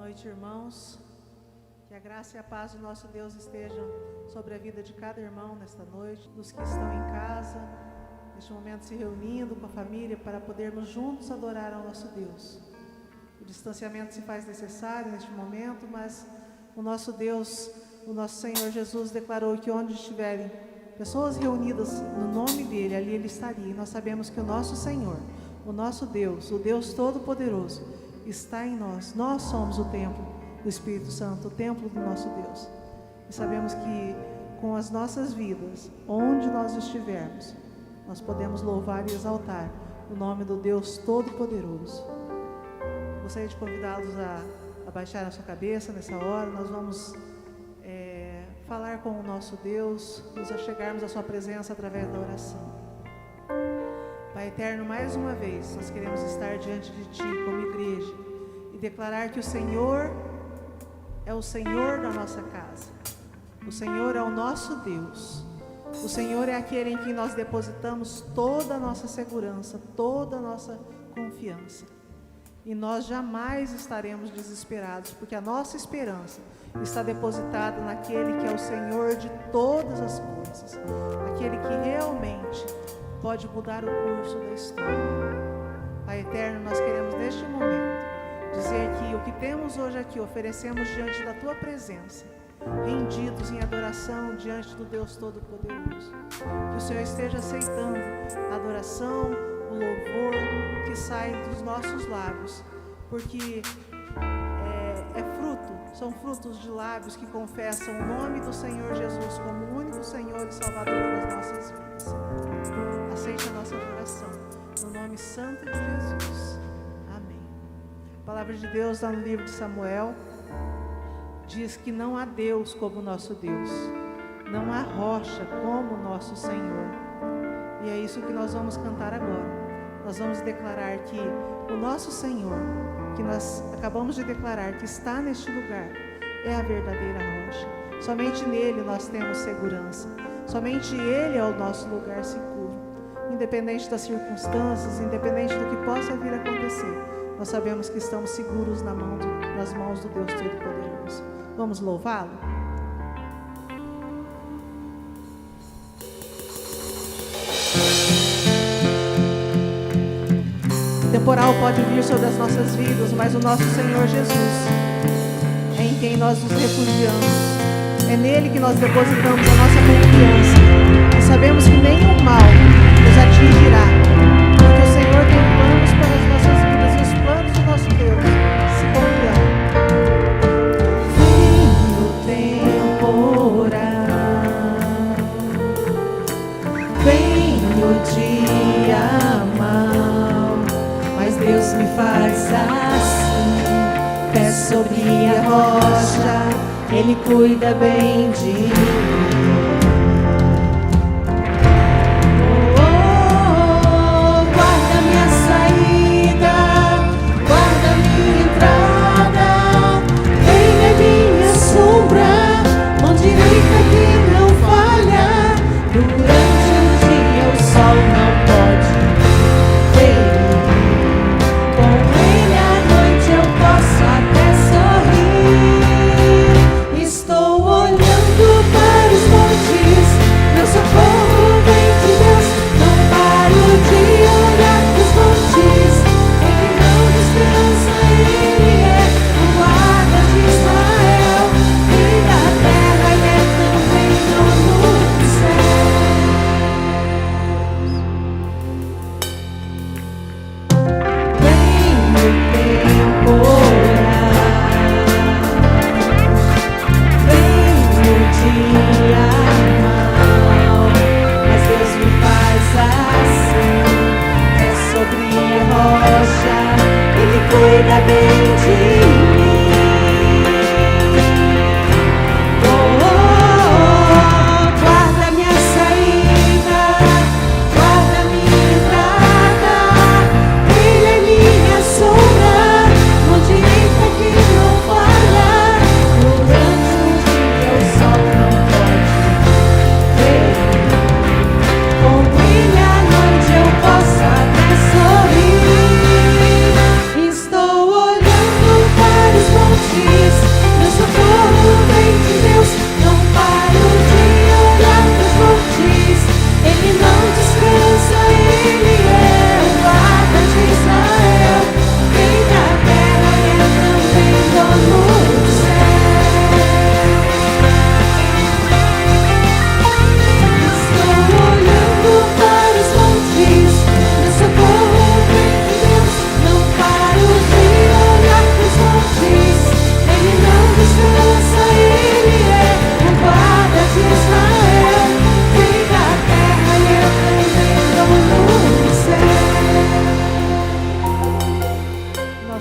noite, irmãos. Que a graça e a paz do nosso Deus estejam sobre a vida de cada irmão nesta noite, dos que estão em casa, neste momento se reunindo com a família para podermos juntos adorar ao nosso Deus. O distanciamento se faz necessário neste momento, mas o nosso Deus, o nosso Senhor Jesus declarou que onde estiverem pessoas reunidas no nome dEle, ali Ele estaria. E nós sabemos que o nosso Senhor, o nosso Deus, o Deus Todo-Poderoso, está em nós. Nós somos o templo do Espírito Santo, o templo do nosso Deus. E sabemos que com as nossas vidas, onde nós estivermos, nós podemos louvar e exaltar o nome do Deus Todo-Poderoso. Gostaria de convidá-los a baixar a sua cabeça nessa hora. Nós vamos falar com o nosso Deus, nos achegarmos à sua presença através da oração. Pai eterno, mais uma vez nós queremos estar diante de Ti como igreja e declarar que o Senhor é o Senhor da nossa casa. O Senhor é o nosso Deus. O Senhor é aquele em quem nós depositamos toda a nossa segurança, toda a nossa confiança. E nós jamais estaremos desesperados, porque a nossa esperança está depositada naquele que é o Senhor de todas as coisas, aquele que realmente pode mudar o curso da história. Pai eterno, nós queremos neste momento dizer que o que temos hoje aqui oferecemos diante da Tua presença, rendidos em adoração diante do Deus Todo-Poderoso. Que o Senhor esteja aceitando a adoração, o louvor que sai dos nossos lábios, porque são frutos de lábios que confessam o nome do Senhor Jesus como o único Senhor e Salvador das nossas vidas. Aceite a nossa adoração, no nome santo de Jesus. Amém. A palavra de Deus lá no livro de Samuel diz que não há Deus como o nosso Deus, não há rocha como o nosso Senhor. E é isso que nós vamos cantar agora. Nós vamos declarar que o nosso Senhor, que nós acabamos de declarar que está neste lugar, é a verdadeira rocha. Somente nele nós temos segurança. Somente Ele é o nosso lugar seguro. Independente das circunstâncias, independente do que possa vir a acontecer, nós sabemos que estamos seguros nas mãos do Deus Todo-Poderoso. Vamos louvá-lo? O temporal pode vir sobre as nossas vidas, mas o nosso Senhor Jesus é em quem nós nos refugiamos. É nele que nós depositamos a nossa confiança. E sabemos que nenhum mal nos atingirá, porque o Senhor tem planos para as nossas vidas, e os planos do nosso Deus se cumprirão. Vem o temporal, vem o dia mau, mas Deus me faz assim, pé sobre a rocha, Ele cuida bem de mim. Guarda minha saída, guarda minha entrada, Ele é minha sombra, mão direita que não falha. Durante o dia o sol não pode ferir, com Ele à noite eu posso até sorrir. Estou olhando para os montes, meu socorro vem de Deus. Não paro de olhar para os montes, Ele não descansa, Ele é o guarda de Israel, e da terra Ele é também dono do céu. Vem o temporal, dia mau, mas Deus me faz assim, é sobre a rocha, Ele cuida bem de mim. Guarda minha saída, guarda minha entrada, Ele é minha sombra, mão direita que não falha. Durante o dia o sol não pode ferir, com Ele à noite eu posso até sorrir. Estou olhando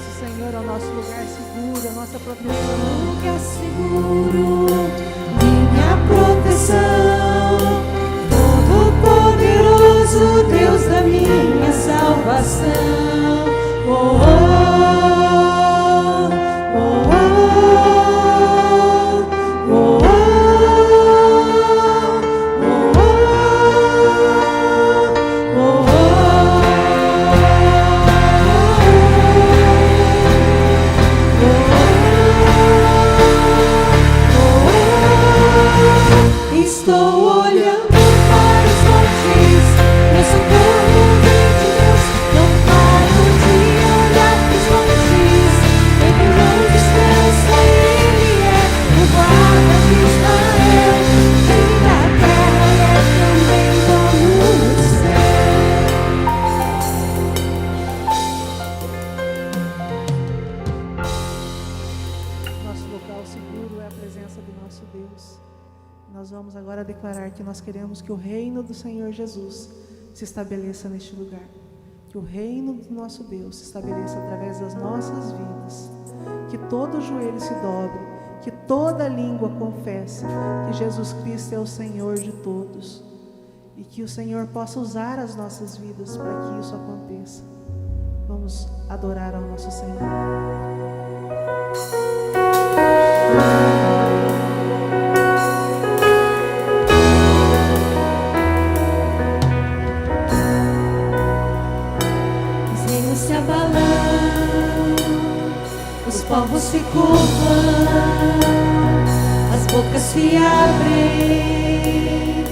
nosso Senhor é o nosso lugar seguro, a nossa proteção. Lugar seguro, minha proteção, Todo-Poderoso, Deus da minha salvação. Oh, oh, oh, oh, oh, oh, Estou olhando para os montes, meu socorro vem de Deus. Não paro de olhar para os montes, entre onde descansa Ele é o guarda de Israel. Quem da terra é também dono do céu. Nosso local seguro é a presença do nosso Deus. Nós vamos agora declarar que nós queremos que o reino do Senhor Jesus se estabeleça neste lugar. Que o reino do nosso Deus se estabeleça através das nossas vidas. Que todo joelho se dobre, que toda língua confesse que Jesus Cristo é o Senhor de todos. E que o Senhor possa usar as nossas vidas para que isso aconteça. Vamos adorar ao nosso Senhor. Se abalam, os povos se curvam, as bocas se abrem,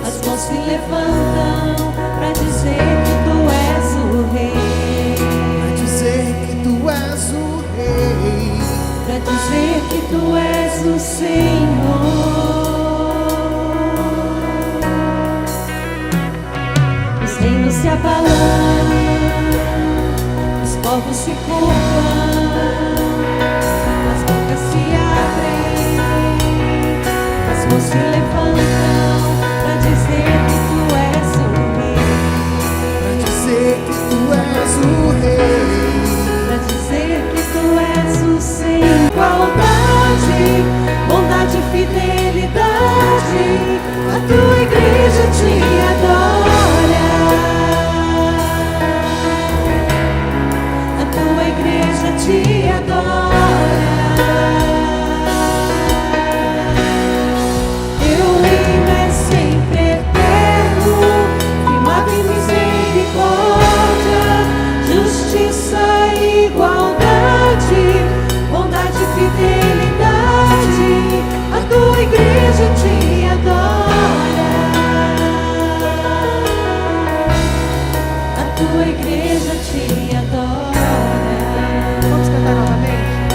as mãos se levantam para dizer que tu és o rei, Para dizer que tu és o rei, para dizer que tu és o Senhor. Os reinos se abalam, os povos se curvam, as bocas se abrem, as mãos se levantam para dizer que tu és o rei, para dizer que tu és o rei, para dizer que tu és o Senhor. Igualdade, bondade e fidelidade, a tua igreja te adora. A tua igreja te adora. Teu reino é sempre eterno, firmado em misericórdia, justiça e igualdade, bondade e fidelidade. A tua igreja te adora. A tua igreja te adora. Vamos cantar novamente?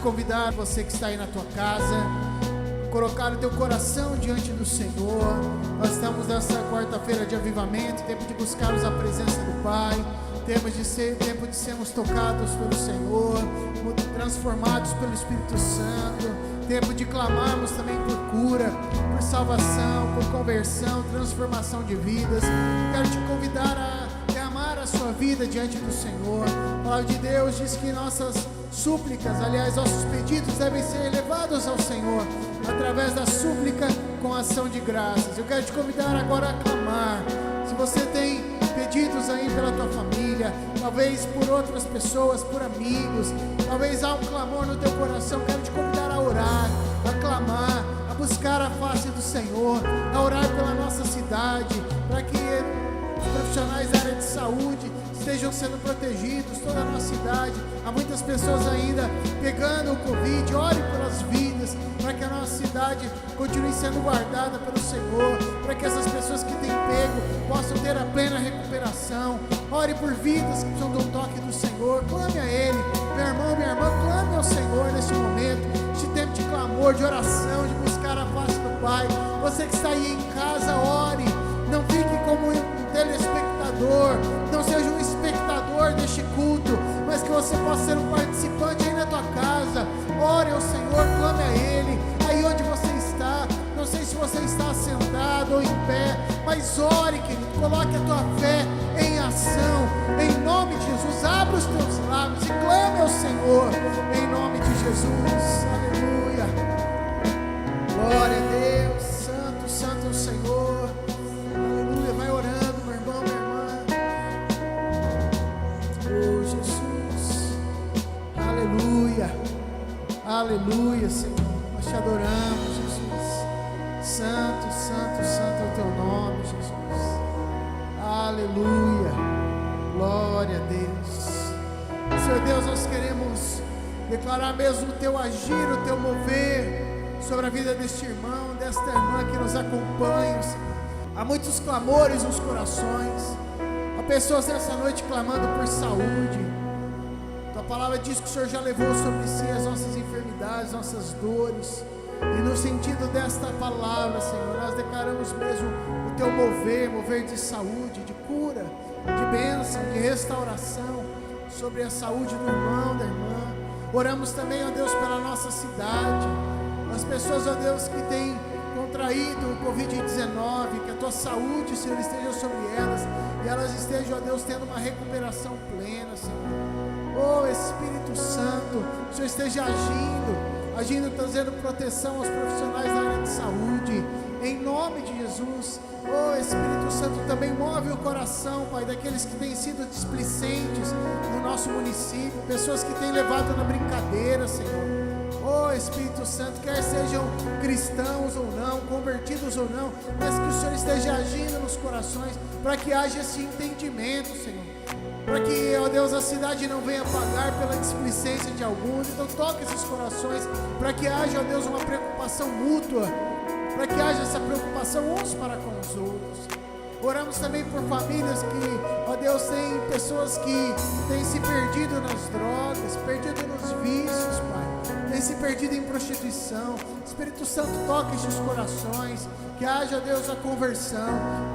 convidar, você que está aí na tua casa, colocar o teu coração diante do Senhor. Nós estamos nessa quarta-feira de avivamento, tempo de buscarmos a presença do Pai, tempo de sermos tocados pelo Senhor, transformados pelo Espírito Santo, tempo de clamarmos também por cura, por salvação, por conversão, transformação de vidas. Quero te convidar a derramar a sua vida diante do Senhor. A palavra de Deus diz que nossas súplicas, aliás, nossos pedidos devem ser elevados ao Senhor através da súplica com ação de graças. Eu quero te convidar agora a clamar. Se você tem pedidos aí pela tua família, talvez por outras pessoas, por amigos, talvez há um clamor no teu coração, quero te convidar a orar, a clamar, a buscar a face do Senhor, a orar pela nossa cidade, para que os profissionais da área de saúde estejam sendo protegidos, toda a nossa cidade. Há muitas pessoas ainda pegando o Covid. Ore pelas vidas, para que a nossa cidade continue sendo guardada pelo Senhor, para que essas pessoas que têm pego possam ter a plena recuperação. Ore por vidas que precisam do toque do Senhor. Clame a Ele, meu irmão, minha irmã, clame ao Senhor nesse momento, este tempo de clamor, de oração, de buscar a face do Pai. Você que está aí em casa, ore. Não fique como um telespectador, não seja um espectador deste culto, mas que você possa ser um participante aí na tua casa. Ore ao Senhor, clame a Ele, aí onde você está. Não sei se você está sentado ou em pé, mas ore, querido, coloque a tua fé em ação, em nome de Jesus. Abra os teus lábios e clame ao Senhor, em nome de Jesus. Aleluia, glória a Deus. Santo, santo é o Senhor. Aleluia, vai orando, meu irmão, minha irmã. Oh, Jesus, aleluia, aleluia, Senhor, nós te adoramos, Jesus. Santo, santo, santo é o teu nome, Jesus. Aleluia, glória a Deus. Senhor Deus, nós queremos declarar mesmo o teu agir, o teu mover sobre a vida deste irmão, desta irmã que nos acompanha, Senhor. Há muitos clamores nos corações, há pessoas nessa noite clamando por saúde. Tua palavra diz que o Senhor já levou sobre si as nossas enfermidades, nossas dores, e no sentido desta palavra, Senhor, nós declaramos mesmo o teu mover de saúde, de cura, de bênção, de restauração sobre a saúde do irmão, da irmã. Oramos também, ó Deus, pela nossa cidade, as pessoas, ó Deus, que têm contraído o Covid-19, que a tua saúde, Senhor, esteja sobre elas, e elas estejam, ó Deus, tendo uma recuperação plena, Senhor. Oh, Espírito Santo, o Senhor esteja agindo, trazendo proteção aos profissionais da área de saúde, em nome de Jesus. Oh, Espírito Santo, também move o coração, Pai, daqueles que têm sido displicentes no nosso município, pessoas que têm levado na brincadeira, Senhor. Oh, Espírito Santo, quer sejam cristãos ou não, convertidos ou não, mas que o Senhor esteja agindo nos corações, para que haja esse entendimento, Senhor, para que, ó Deus, a cidade não venha pagar pela displicência de alguns. Então toque esses corações, para que haja, ó Deus, uma preocupação mútua, para que haja essa preocupação uns para com os outros. Oramos também por famílias que, ó Deus, tem pessoas que têm se perdido nas drogas, perdido nos vícios, Pai, têm se perdido em prostituição. Espírito Santo, toca estes corações, que haja, Deus, a conversão,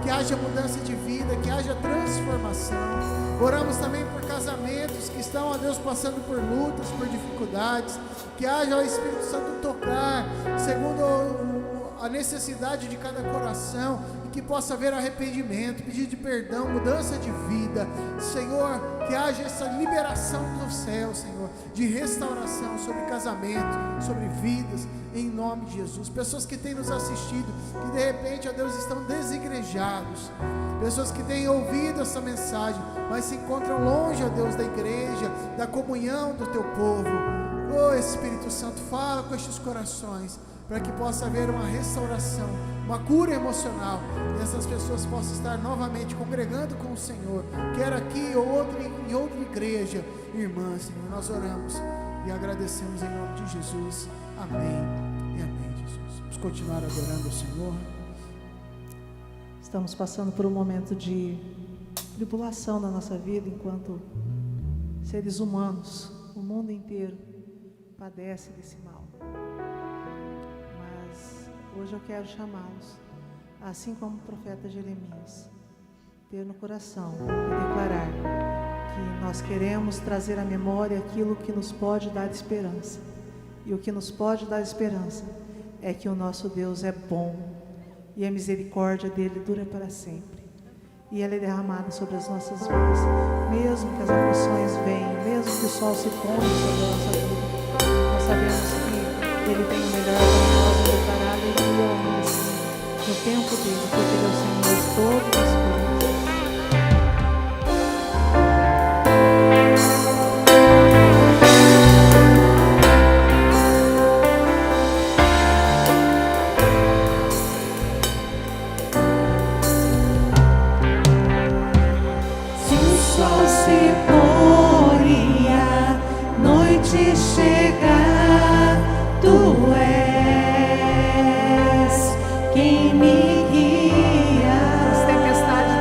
que haja mudança de vida, que haja transformação. Oramos também por casamentos que estão, ó Deus, passando por lutas, por dificuldades, que haja o Espírito Santo tocar segundo a necessidade de cada coração, e que possa haver arrependimento, pedido de perdão, mudança de vida, Senhor, que haja essa liberação do céu, Senhor, de restauração sobre casamento, sobre vidas, em nome de Jesus. Pessoas que têm nos assistido, que de repente, ó Deus, estão desigrejados, pessoas que têm ouvido essa mensagem, mas se encontram longe, ó Deus, da igreja, da comunhão do teu povo. Oh, Espírito Santo, fala com estes corações, para que possa haver uma restauração, uma cura emocional, e essas pessoas possam estar novamente congregando com o Senhor, quer aqui ou em outra igreja. Irmã, Senhor, nós oramos e agradecemos em nome de Jesus. Amém e amém, Jesus. Vamos continuar adorando o Senhor. Estamos passando por um momento de tribulação na nossa vida, enquanto seres humanos, o mundo inteiro padece desse mal. Mas hoje eu quero chamá-los, assim como o profeta Jeremias, ter no coração e declarar que nós queremos trazer à memória aquilo que nos pode dar esperança. E o que nos pode dar esperança é que o nosso Deus é bom e a misericórdia dele dura para sempre. E ela é derramada sobre as nossas vidas, mesmo que as aflições venham, mesmo que o sol se ponha sobre a nossa vida. Nós sabemos que ele tem o melhor para nós e preparado e ele assim, no tempo dele, porque ele é o Senhor de todas as coisas. As tempestades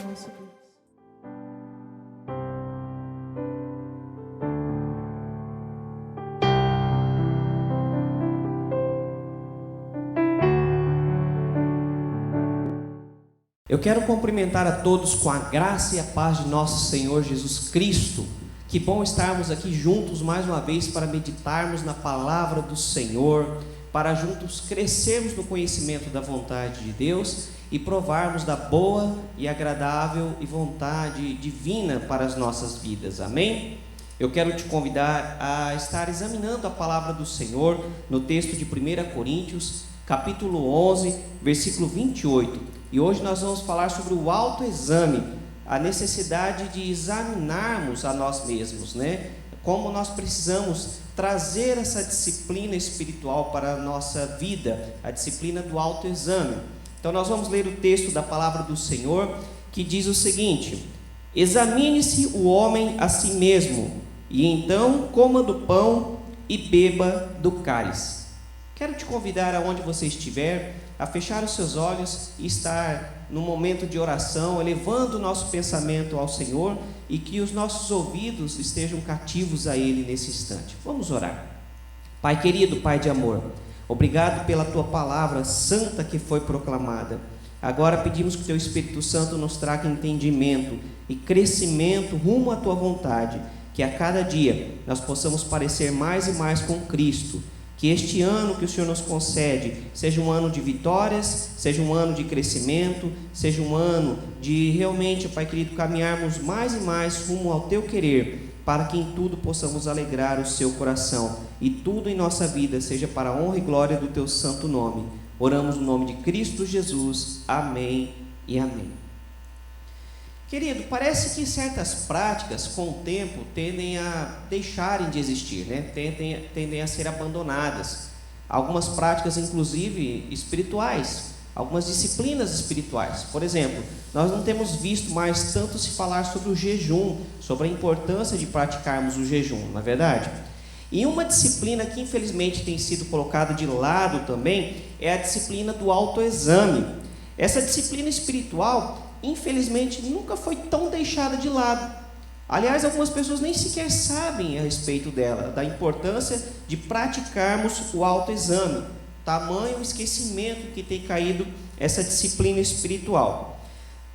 nosso Deus. Eu quero cumprimentar a todos com a graça e a paz de nosso Senhor Jesus Cristo. Que bom estarmos aqui juntos mais uma vez para meditarmos na palavra do Senhor, para juntos crescermos no conhecimento da vontade de Deus e provarmos da boa e agradável e vontade divina para as nossas vidas. Amém? Eu quero te convidar a estar examinando a palavra do Senhor no texto de 1 Coríntios, capítulo 11, versículo 28. E hoje nós vamos falar sobre o autoexame, a necessidade de examinarmos a nós mesmos, né? Como nós precisamos trazer essa disciplina espiritual para a nossa vida, a disciplina do autoexame. Então nós vamos ler o texto da palavra do Senhor, que diz o seguinte: examine-se o homem a si mesmo, e então coma do pão e beba do cálice. Quero te convidar, aonde você estiver, a fechar os seus olhos e estar no momento de oração, elevando o nosso pensamento ao Senhor, e que os nossos ouvidos estejam cativos a Ele nesse instante. Vamos orar. Pai querido, Pai de amor, obrigado pela Tua palavra santa que foi proclamada. Agora pedimos que o Teu Espírito Santo nos traga entendimento e crescimento rumo à Tua vontade, que a cada dia nós possamos parecer mais e mais com Cristo. Que este ano que o Senhor nos concede seja um ano de vitórias, seja um ano de crescimento, seja um ano de realmente, Pai querido, caminharmos mais e mais rumo ao Teu querer, para que em tudo possamos alegrar o Seu coração, e tudo em nossa vida seja para a honra e glória do Teu santo nome. Oramos no nome de Cristo Jesus. Amém e amém. Querido, parece que certas práticas com o tempo tendem a deixarem de existir, né? Tendem a ser abandonadas. Algumas práticas, inclusive espirituais, algumas disciplinas espirituais. Por exemplo, nós não temos visto mais tanto se falar sobre o jejum, sobre a importância de praticarmos o jejum, não é verdade? E uma disciplina que infelizmente tem sido colocada de lado também é a disciplina do autoexame. Essa disciplina espiritual, infelizmente, nunca foi tão deixada de lado. Aliás, algumas pessoas nem sequer sabem a respeito dela, da importância de praticarmos o autoexame. Tamanho esquecimento que tem caído essa disciplina espiritual.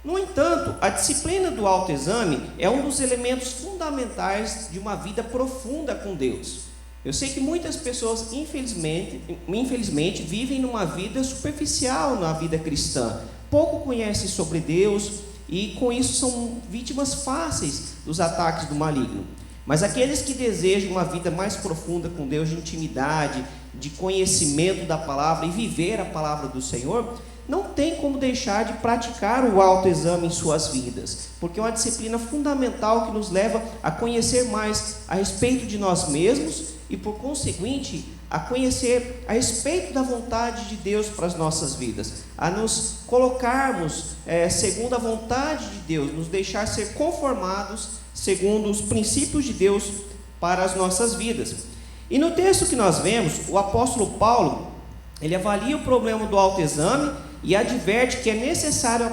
No entanto, a disciplina do autoexame é um dos elementos fundamentais de uma vida profunda com Deus. Eu sei que muitas pessoas, infelizmente, vivem numa vida superficial na vida cristã. Pouco conhecem sobre Deus e com isso são vítimas fáceis dos ataques do maligno. Mas aqueles que desejam uma vida mais profunda com Deus, de intimidade, de conhecimento da palavra e viver a palavra do Senhor, não tem como deixar de praticar o autoexame em suas vidas, porque é uma disciplina fundamental que nos leva a conhecer mais a respeito de nós mesmos e, por conseguinte, a conhecer a respeito da vontade de Deus para as nossas vidas, a nos colocarmos segundo a vontade de Deus, nos deixar ser conformados segundo os princípios de Deus para as nossas vidas. E no texto que nós vemos, o apóstolo Paulo, ele avalia o problema do autoexame e adverte que é necessário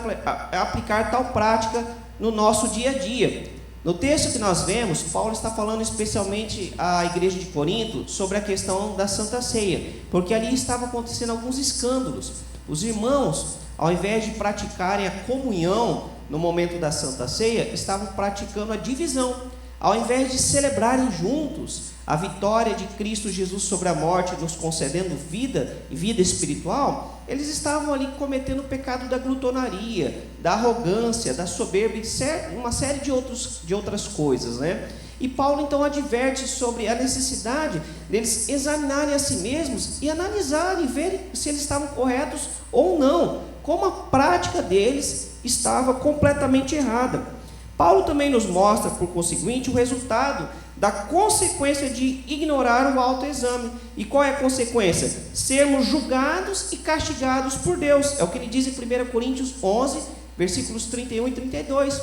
aplicar tal prática no nosso dia a dia. No texto que nós vemos, Paulo está falando especialmente à igreja de Corinto sobre a questão da Santa Ceia, porque ali estava acontecendo alguns escândalos. Os irmãos, ao invés de praticarem a comunhão no momento da Santa Ceia, estavam praticando a divisão. Ao invés de celebrarem juntos a vitória de Cristo Jesus sobre a morte, nos concedendo vida e vida espiritual, eles estavam ali cometendo o pecado da glutonaria, da arrogância, da soberba e uma série de outras coisas, né? E Paulo então adverte sobre a necessidade deles examinarem a si mesmos e analisarem, verem se eles estavam corretos ou não, como a prática deles estava completamente errada. Paulo também nos mostra, por conseguinte, o resultado da consequência de ignorar o autoexame. E qual é a consequência? Sermos julgados e castigados por Deus. É o que ele diz em 1 Coríntios 11, versículos 31 e 32.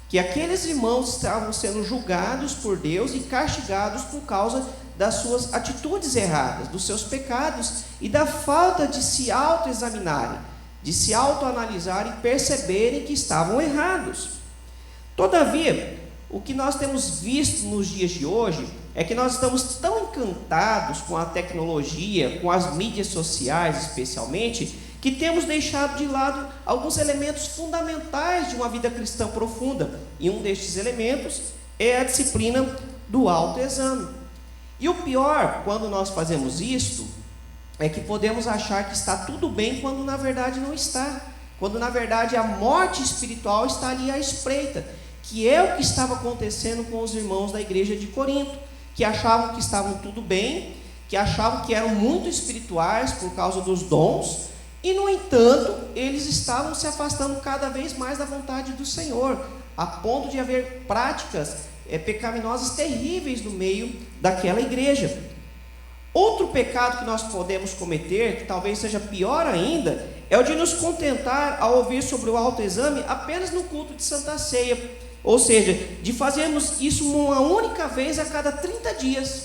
Que aqueles irmãos estavam sendo julgados por Deus e castigados por causa das suas atitudes erradas, dos seus pecados e da falta de se autoexaminarem. de se autoanalisar e perceberem que estavam errados. Todavia, o que nós temos visto nos dias de hoje é que nós estamos tão encantados com a tecnologia, com as mídias sociais especialmente, que temos deixado de lado alguns elementos fundamentais de uma vida cristã profunda. E um destes elementos é a disciplina do autoexame. E o pior, quando nós fazemos isto, é que podemos achar que está tudo bem, quando na verdade não está. Quando na verdade a morte espiritual está ali à espreita, que é o que estava acontecendo com os irmãos da igreja de Corinto, que achavam que estavam tudo bem, que achavam que eram muito espirituais por causa dos dons, e no entanto, eles estavam se afastando cada vez mais da vontade do Senhor, a ponto de haver práticas pecaminosas terríveis no meio daquela igreja. Outro pecado que nós podemos cometer, que talvez seja pior ainda, é o de nos contentar ao ouvir sobre o autoexame apenas no culto de Santa Ceia, ou seja, de fazermos isso uma única vez a cada 30 dias.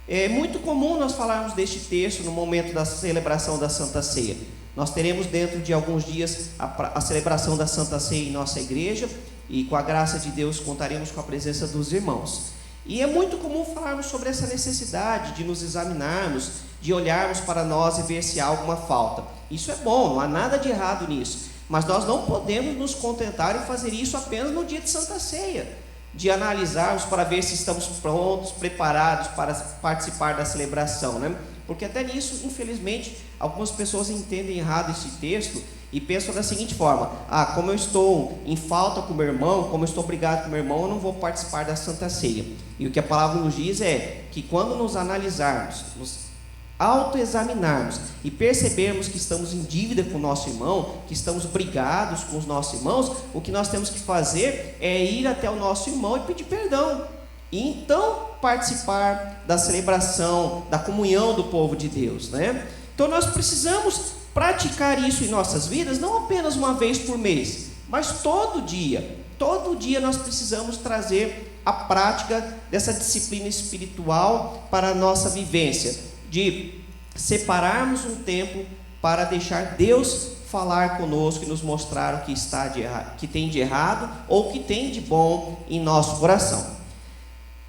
É muito comum nós falarmos deste texto no momento da celebração da Santa Ceia. Nós teremos dentro de alguns dias a celebração da Santa Ceia em nossa igreja, e com a graça de Deus contaremos com a presença dos irmãos. E é muito comum falarmos sobre essa necessidade de nos examinarmos, de olharmos para nós e ver se há alguma falta. Isso é bom, não há nada de errado nisso, mas nós não podemos nos contentar em fazer isso apenas no dia de Santa Ceia, de analisarmos para ver se estamos prontos, preparados para participar da celebração, né? Porque até nisso, infelizmente, algumas pessoas entendem errado esse texto e pensam da seguinte forma: como eu estou em falta com meu irmão, como eu estou brigado com meu irmão, eu não vou participar da Santa Ceia. E o que a palavra nos diz é que quando nos analisarmos, nos autoexaminarmos e percebermos que estamos em dívida com o nosso irmão, que estamos brigados com os nossos irmãos, o que nós temos que fazer é ir até o nosso irmão e pedir perdão, e então participar da celebração, da comunhão do povo de Deus, né? Então nós precisamos praticar isso em nossas vidas, não apenas uma vez por mês, mas todo dia nós precisamos trazer a prática dessa disciplina espiritual para a nossa vivência, de separarmos um tempo para deixar Deus falar conosco e nos mostrar o que está que tem de errado ou o que tem de bom em nosso coração.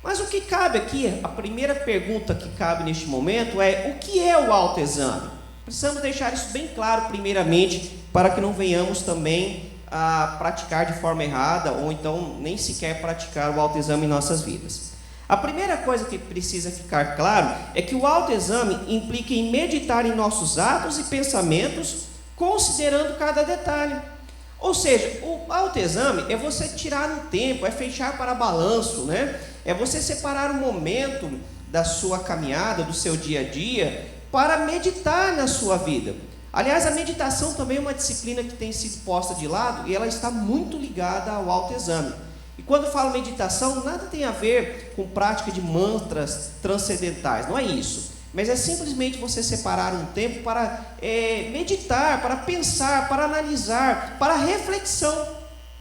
Mas o que cabe aqui, a primeira pergunta que cabe neste momento é: o que é o autoexame? Precisamos deixar isso bem claro primeiramente, para que não venhamos também a praticar de forma errada, ou então nem sequer praticar o autoexame em nossas vidas. A primeira coisa que precisa ficar claro é que o autoexame implica em meditar em nossos atos e pensamentos, considerando cada detalhe. Ou seja, o autoexame é você tirar um tempo, é fechar para balanço, né? É você separar um momento da sua caminhada, do seu dia a dia, para meditar na sua vida. Aliás, a meditação também é uma disciplina que tem sido posta de lado, e ela está muito ligada ao autoexame. E quando eu falo meditação, nada tem a ver com prática de mantras transcendentais, não é isso. Mas é simplesmente você separar um tempo para meditar, para pensar, para analisar, para reflexão,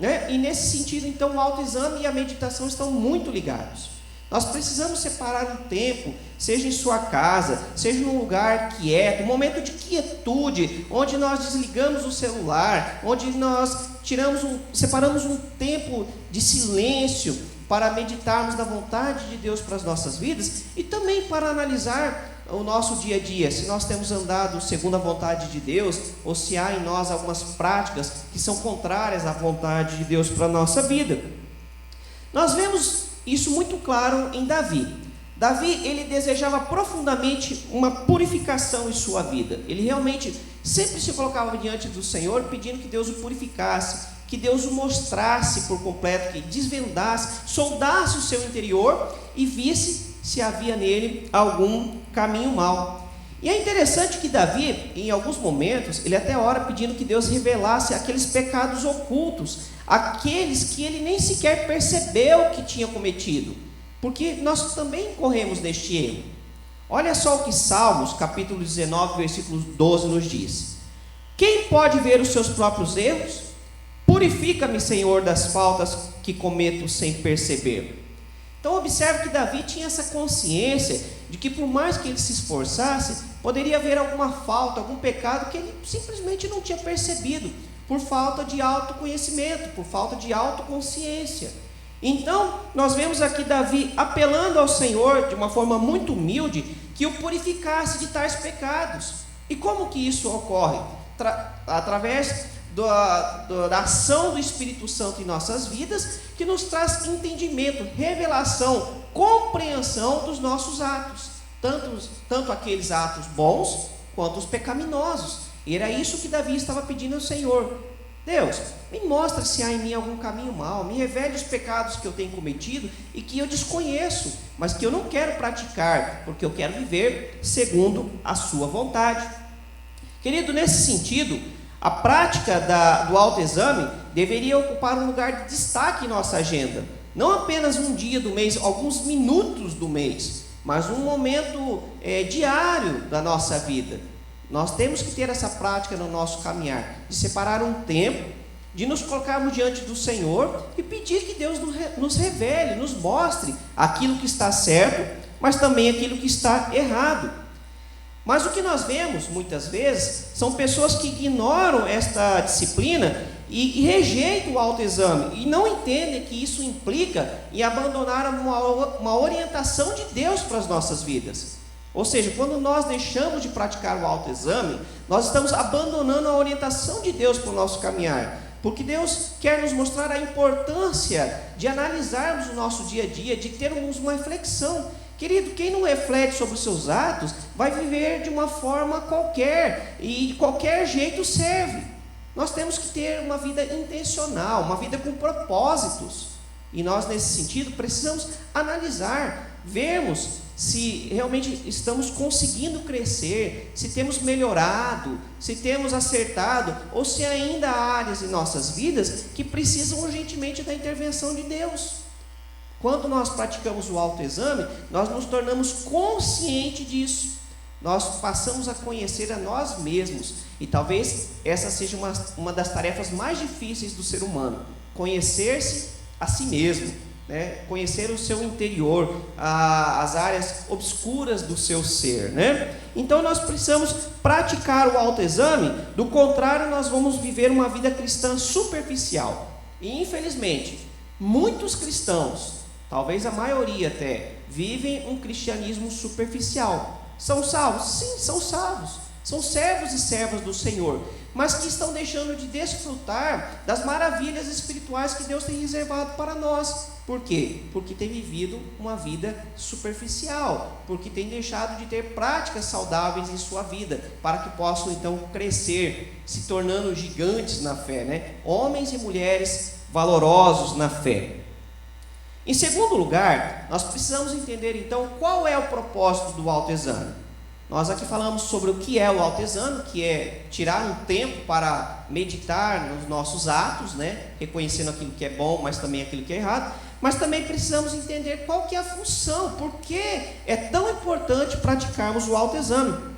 né? E nesse sentido, então, o autoexame e a meditação estão muito ligados. Nós precisamos separar um tempo, seja em sua casa, seja num lugar quieto, um momento de quietude, onde nós desligamos o celular, onde nós separamos um tempo de silêncio para meditarmos na vontade de Deus para as nossas vidas, e também para analisar o nosso dia a dia, se nós temos andado segundo a vontade de Deus, ou se há em nós algumas práticas que são contrárias à vontade de Deus para a nossa vida. Nós vemos isso muito claro em Davi. Davi, ele desejava profundamente uma purificação em sua vida. Ele realmente sempre se colocava diante do Senhor, pedindo que Deus o purificasse, que Deus o mostrasse por completo, que desvendasse, soldasse o seu interior e visse se havia nele algum caminho mau. E é interessante que Davi, em alguns momentos, ele até ora pedindo que Deus revelasse aqueles pecados ocultos, aqueles que ele nem sequer percebeu que tinha cometido, porque nós também corremos neste erro. Olha só o que Salmos, capítulo 19, versículo 12 nos diz: quem pode ver os seus próprios erros? Purifica-me, Senhor, das faltas que cometo sem perceber. Então observe que Davi tinha essa consciência de que, por mais que ele se esforçasse, Poderia haver alguma falta, algum pecado que ele simplesmente não tinha percebido, por falta de autoconhecimento, por falta de autoconsciência. Então, nós vemos aqui Davi apelando ao Senhor de uma forma muito humilde, que o purificasse de tais pecados. E como que isso ocorre? Através da ação do Espírito Santo em nossas vidas, que nos traz entendimento, revelação, compreensão dos nossos atos, tanto aqueles atos bons, quanto os pecaminosos. E era isso que Davi estava pedindo ao Senhor: Deus, me mostra se há em mim algum caminho mau, me revele os pecados que eu tenho cometido e que eu desconheço, mas que eu não quero praticar, porque eu quero viver segundo a sua vontade. Querido, nesse sentido, a prática do autoexame deveria ocupar um lugar de destaque em nossa agenda. Não apenas um dia do mês, alguns minutos do mês, mas um momento diário da nossa vida. Nós temos que ter essa prática no nosso caminhar, de separar um tempo, de nos colocarmos diante do Senhor e pedir que Deus nos revele, nos mostre aquilo que está certo, mas também aquilo que está errado. Mas o que nós vemos muitas vezes são pessoas que ignoram esta disciplina e rejeitam o autoexame e não entendem que isso implica em abandonar uma orientação de Deus para as nossas vidas. Ou seja, quando nós deixamos de praticar o autoexame, nós estamos abandonando a orientação de Deus para o nosso caminhar, porque Deus quer nos mostrar a importância de analisarmos o nosso dia a dia, de termos uma reflexão. Querido, quem não reflete sobre os seus atos vai viver de uma forma qualquer e de qualquer jeito serve. Nós temos que ter uma vida intencional, uma vida com propósitos. E nós, nesse sentido, precisamos analisar, vermos se realmente estamos conseguindo crescer, se temos melhorado, se temos acertado, ou se ainda há áreas em nossas vidas que precisam urgentemente da intervenção de Deus. Quando nós praticamos o autoexame, nós nos tornamos conscientes disso. Nós passamos a conhecer a nós mesmos. E talvez essa seja uma das tarefas mais difíceis do ser humano. Conhecer-se a si mesmo, né? Conhecer o seu interior, as áreas obscuras do seu ser, né? Então nós precisamos praticar o autoexame. Do contrário, nós vamos viver uma vida cristã superficial. E infelizmente, muitos cristãos, talvez a maioria até, vivem um cristianismo superficial. São salvos? Sim, são salvos. São servos e servas do Senhor, mas que estão deixando de desfrutar das maravilhas espirituais que Deus tem reservado para nós. Por quê? Porque tem vivido uma vida superficial, porque tem deixado de ter práticas saudáveis em sua vida, para que possam então crescer, se tornando gigantes na fé, né? Homens e mulheres valorosos na fé. Em segundo lugar, nós precisamos entender então qual é o propósito do autoexame. Nós aqui falamos sobre o que é o autoexame, que é tirar um tempo para meditar nos nossos atos, né? Reconhecendo aquilo que é bom, mas também aquilo que é errado. Mas também precisamos entender qual que é a função, por que é tão importante praticarmos o autoexame.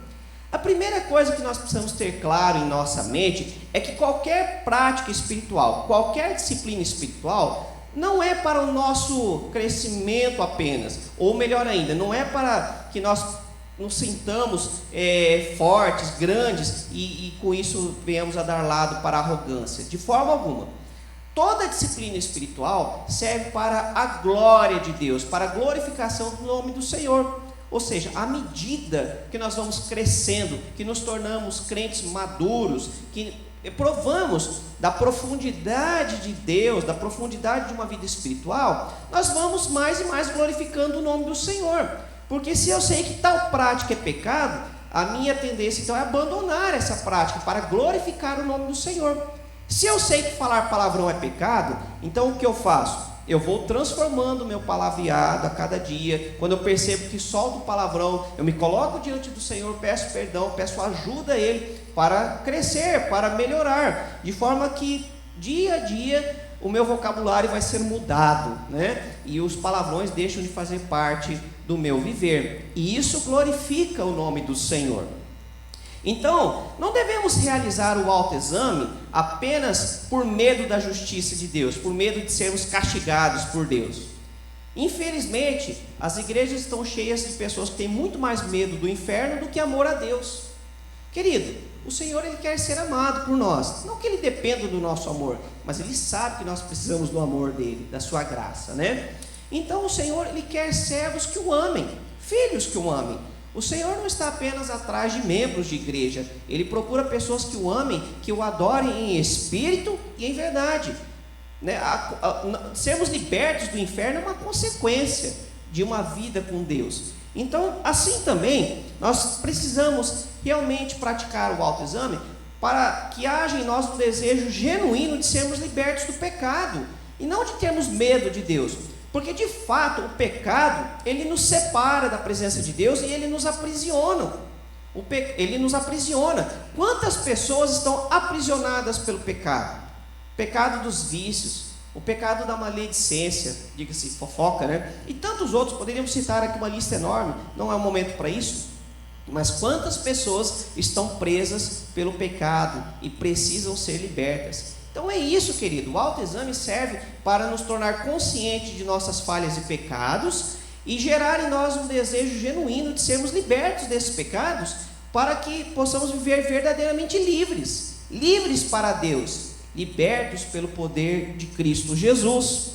A primeira coisa que nós precisamos ter claro em nossa mente é que qualquer prática espiritual, qualquer disciplina espiritual, não é para o nosso crescimento apenas, ou melhor ainda, não é para que nós nos sintamos fortes, grandes e com isso venhamos a dar lado para a arrogância, de forma alguma. Toda disciplina espiritual serve para a glória de Deus, para a glorificação do nome do Senhor. Ou seja, à medida que nós vamos crescendo, que nos tornamos crentes maduros, que provamos da profundidade de Deus, da profundidade de uma vida espiritual, nós vamos mais e mais glorificando o nome do Senhor. Porque se eu sei que tal prática é pecado, a minha tendência então é abandonar essa prática para glorificar o nome do Senhor. Se eu sei que falar palavrão é pecado, então o que eu faço? Eu vou transformando o meu palavreado a cada dia. Quando eu percebo que solto o palavrão, eu me coloco diante do Senhor, peço perdão, peço ajuda a Ele para crescer, para melhorar, de forma que dia a dia o meu vocabulário vai ser mudado, né? E os palavrões deixam de fazer parte do meu viver, e isso glorifica o nome do Senhor. Então, não devemos realizar o autoexame apenas por medo da justiça de Deus, por medo de sermos castigados por Deus. Infelizmente, as igrejas estão cheias de pessoas que têm muito mais medo do inferno do que amor a Deus. Querido, o Senhor, Ele quer ser amado por nós. Não que Ele dependa do nosso amor, mas Ele sabe que nós precisamos do amor dEle, da sua graça, né? Então o Senhor, Ele quer servos que o amem, filhos que o amem. O Senhor não está apenas atrás de membros de igreja. Ele procura pessoas que o amem, que o adorem em espírito e em verdade, né? Sermos libertos do inferno é uma consequência de uma vida com Deus. Então, assim também, nós precisamos realmente praticar o autoexame para que haja em nós um desejo genuíno de sermos libertos do pecado e não de termos medo de Deus, porque de fato o pecado, ele nos separa da presença de Deus e ele nos aprisiona. Ele nos aprisiona. Quantas pessoas estão aprisionadas pelo pecado? O pecado dos vícios, o pecado da maledicência, diga-se fofoca, né? E tantos outros, poderíamos citar aqui uma lista enorme, não é o momento para isso, mas quantas pessoas estão presas pelo pecado e precisam ser libertas. Então é isso, querido, o autoexame serve para nos tornar conscientes de nossas falhas e pecados e gerar em nós um desejo genuíno de sermos libertos desses pecados, para que possamos viver verdadeiramente livres para Deus, libertos pelo poder de Cristo Jesus.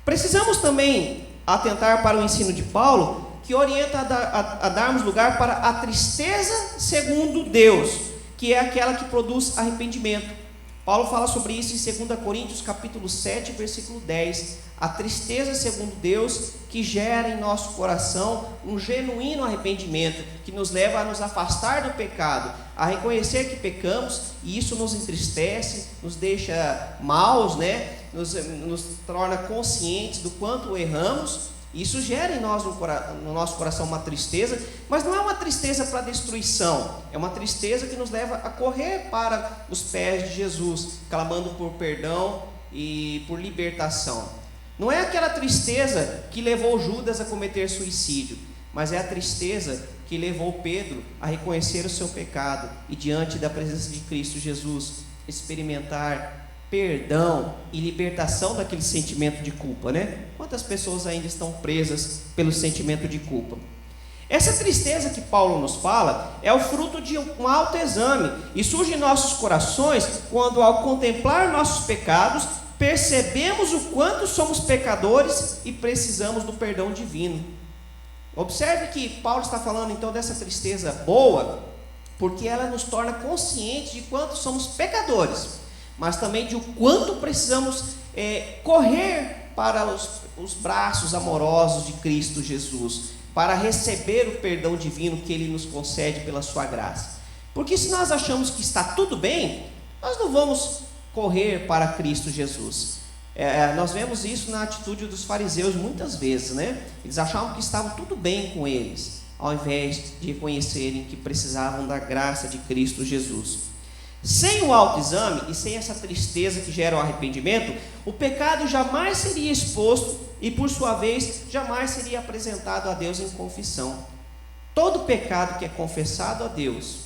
Precisamos também atentar para o ensino de Paulo, que orienta a darmos lugar para a tristeza segundo Deus, que é aquela que produz arrependimento. Paulo fala sobre isso em 2 Coríntios capítulo 7, versículo 10. A tristeza segundo Deus, que gera em nosso coração um genuíno arrependimento, que nos leva a nos afastar do pecado, a reconhecer que pecamos, e isso nos entristece, nos deixa maus, né? nos torna conscientes do quanto erramos. Isso gera em nós, no nosso coração, uma tristeza, mas não é uma tristeza para destruição, é uma tristeza que nos leva a correr para os pés de Jesus, clamando por perdão e por libertação. Não é aquela tristeza que levou Judas a cometer suicídio, mas é a tristeza que levou Pedro a reconhecer o seu pecado e, diante da presença de Cristo Jesus, experimentar perdão e libertação daquele sentimento de culpa, né? Quantas pessoas ainda estão presas pelo sentimento de culpa? Essa tristeza que Paulo nos fala é o fruto de um autoexame e surge em nossos corações quando, ao contemplar nossos pecados, percebemos o quanto somos pecadores e precisamos do perdão divino. Observe que Paulo está falando então dessa tristeza boa, porque ela nos torna conscientes de quanto somos pecadores, mas também de o quanto precisamos correr para os braços amorosos de Cristo Jesus, para receber o perdão divino que Ele nos concede pela sua graça. Porque se nós achamos que está tudo bem, nós não vamos correr para Cristo Jesus. Nós vemos isso na atitude dos fariseus muitas vezes, né? Eles achavam que estava tudo bem com eles, ao invés de reconhecerem que precisavam da graça de Cristo Jesus. Sem o autoexame e sem essa tristeza que gera o arrependimento, o pecado jamais seria exposto e, por sua vez, jamais seria apresentado a Deus em confissão. Todo pecado que é confessado a Deus,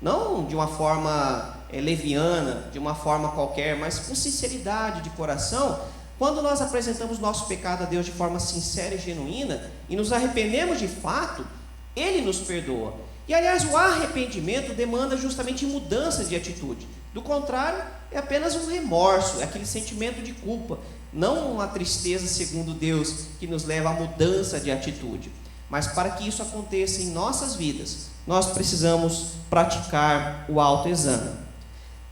não de uma forma leviana, de uma forma qualquer, mas com sinceridade de coração, quando nós apresentamos nosso pecado a Deus de forma sincera e genuína e nos arrependemos de fato, Ele nos perdoa. E aliás, o arrependimento demanda justamente mudança de atitude. Do contrário, é apenas um remorso, é aquele sentimento de culpa, não uma tristeza segundo Deus que nos leva à mudança de atitude. Mas para que isso aconteça em nossas vidas, nós precisamos praticar o autoexame.